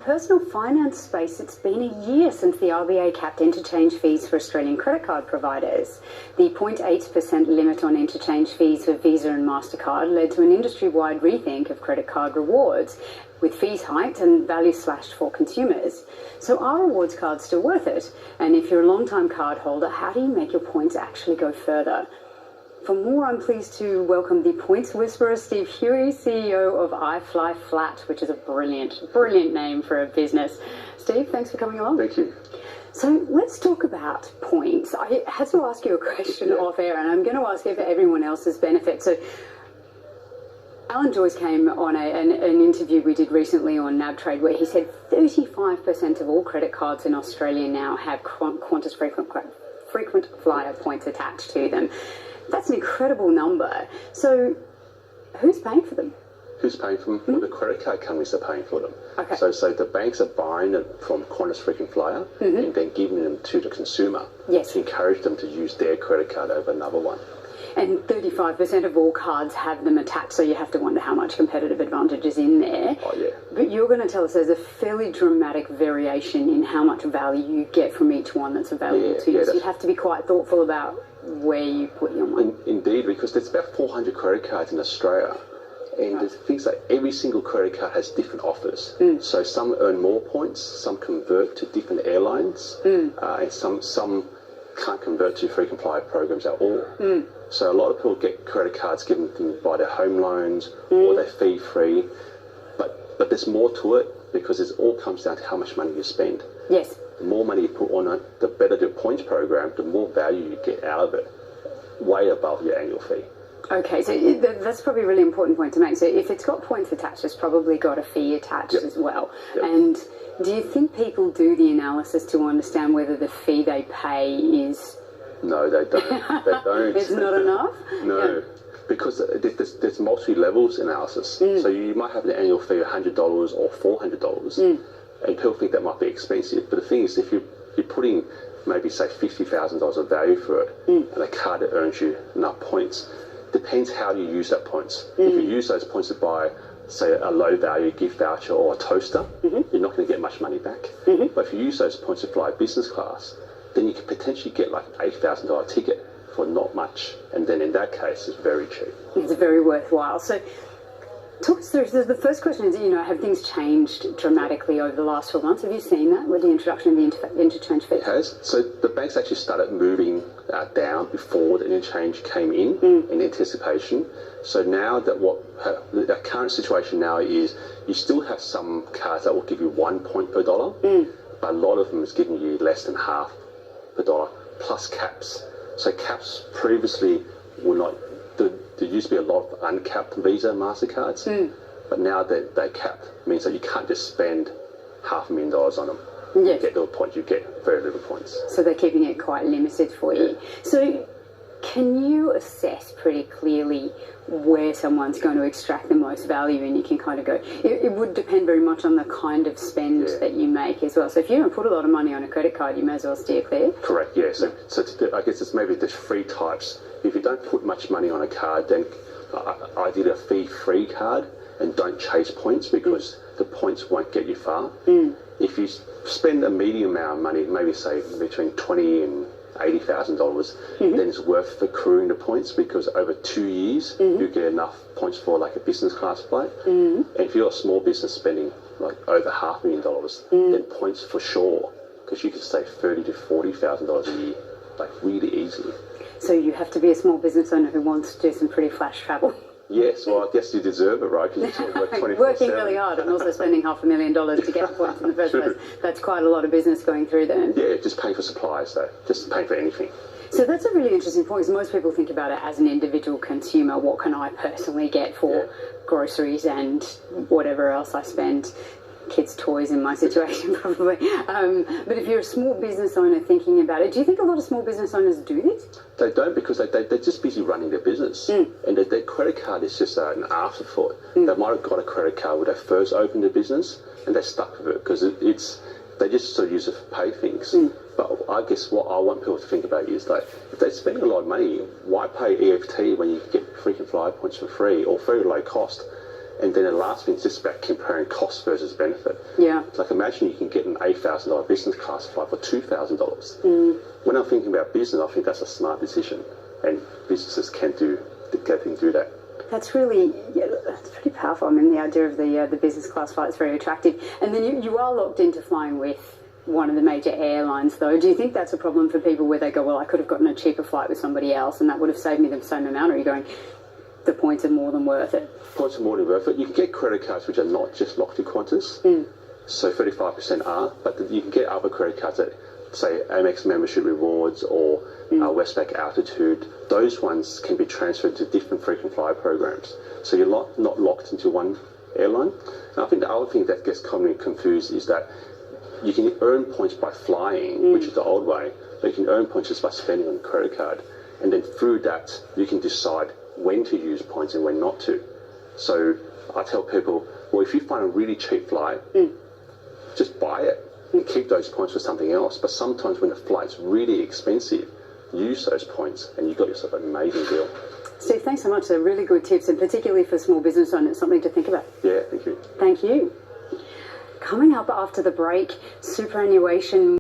Personal finance space, it's been a year since the RBA capped interchange fees for Australian credit card providers. The 0.8% limit on interchange fees for Visa and MasterCard led to an industry-wide rethink of credit card rewards, with fees hiked and value slashed for consumers. So are rewards cards still worth it? And if you're a long-time card holder, how do you make your points actually go further? For more, I'm pleased to welcome the Points Whisperer, Steve Huey, CEO of iFLYflat, which is a brilliant name for a business. Steve, thanks for coming along. Thank you. So let's talk about points. I had to ask you a question off air, and I'm going to ask it for everyone else's benefit. So Alan Joyce came on an interview we did recently on NabTrade where he said 35% of all credit cards in Australia now have Qantas frequent flyer points attached to them. That's an incredible number. So who's paying for them? Who's paying for them? Well, the credit card companies are paying for them. Okay. So the banks are buying it from Qantas frequent flyer and then giving them to the consumer to encourage them to use their credit card over another one. And 35% of all cards have them attached, so you have to wonder how much competitive advantage is in there. Oh, yeah. But you're going to tell us there's a fairly dramatic variation in how much value you get from each one that's available to you. So you have to be quite thoughtful about where you put your money. Indeed, because there's about 400 credit cards in Australia. And there's things like every single credit card has different offers. So some earn more points, some convert to different airlines, and some can't convert to frequent flyer programs at all. So a lot of people get credit cards given them by their home loans or they're fee-free. But there's more to it because it all comes down to how much money you spend. Yes. The more money you put on it, the better the points program, the more value you get out of it, way above your annual fee. Okay, so that's probably a really important point to make. So if it's got points attached, it's probably got a fee attached as well. And do you think people do the analysis to understand whether the fee they pay is... No, they don't. They don't. It's not enough? No. Because there's multi-levels analysis. So you might have an annual fee of $100 or $400, and people think that might be expensive. But the thing is, if you're putting maybe, say, $50,000 of value for it, and a card that earns you enough points, depends how you use that points. If you use those points to buy, say, a low-value gift voucher or a toaster, you're not going to get much money back. But if you use those points to fly business class, then you could potentially get like an $8,000 ticket for not much, and then in that case it's very cheap. It's very worthwhile. So talk us through, the first question is, have things changed dramatically over the last 12 months? Have you seen that with the introduction of the interchange fee? It has. So the banks actually started moving down before the interchange came in anticipation. So now that the current situation now is you still have some cards that will give you 1 point per dollar, but a lot of them is giving you less than half per dollar, plus caps. So caps previously were not, there used to be a lot of uncapped Visa and MasterCards, but now that they're capped, means that you can't just spend $500,000 on them. You get no points, you get very little points. So they're keeping it quite limited for you. So can you assess pretty clearly where someone's going to extract the most value, and you can kind of go, it would depend very much on the kind of spend that you make as well. So if you don't put a lot of money on a credit card, you may as well steer clear. Correct, yeah. So I guess it's maybe there's three types. If you don't put much money on a card, then ideally a fee-free card, and don't chase points because the points won't get you far. If you spend a medium amount of money, maybe say between $20,000 and $80,000, then it's worth accruing the points because over 2 years you get enough points for like a business class flight. And if you're a small business spending like over $500,000, then points for sure, because you can save $30,000 to $40,000 a year, like really easily. So you have to be a small business owner who wants to do some pretty flash travel. Yes, well, I guess you deserve it, right? Because you work 24/7. Working really hard and also spending $500,000 to get the points in the first place. That's quite a lot of business going through there. Yeah, just paying for supplies, though. Just paying for anything. So that's a really interesting point, because most people think about it as an individual consumer. What can I personally get for groceries and whatever else I spend? Kids' toys in my situation, probably. But if you're a small business owner thinking about it, do you think a lot of small business owners do this? They don't, because they're just busy running their business. And their credit card is just an afterthought. They might have got a credit card when they first opened their business, and they're stuck with it because they just sort of use it for pay things. But I guess what I want people to think about is, like, if they're spending a lot of money, why pay EFT when you get frequent flyer points for free or very low cost? And then the last thing is just about comparing cost versus benefit. Yeah. Like imagine you can get an $8,000 business class flight for $2,000. When I'm thinking about business, I think that's a smart decision, and businesses can do that. That's really, that's pretty powerful. I mean, the idea of the business class flight is very attractive. And then you are locked into flying with one of the major airlines, though. Do you think that's a problem for people where they go, well, I could have gotten a cheaper flight with somebody else and that would have saved me the same amount? Or are you going, the points are more than worth it? Points are more than worth it. You can get credit cards which are not just locked to Qantas. So 35% are, but you can get other credit cards that say Amex membership rewards or Westpac Altitude. Those ones can be transferred to different frequent flyer programs. So you're not locked into one airline. And I think the other thing that gets commonly confused is that you can earn points by flying, which is the old way, but you can earn points just by spending on a credit card. And then through that, you can decide when to use points and when not to. So I tell people, well, if you find a really cheap flight, just buy it and keep those points for something else. But sometimes when the flight's really expensive, use those points and you've got yourself an amazing deal. Steve, thanks so much. They're really good tips, and particularly for small business owners, something to think about. Yeah, thank you. Thank you. Coming up after the break, superannuation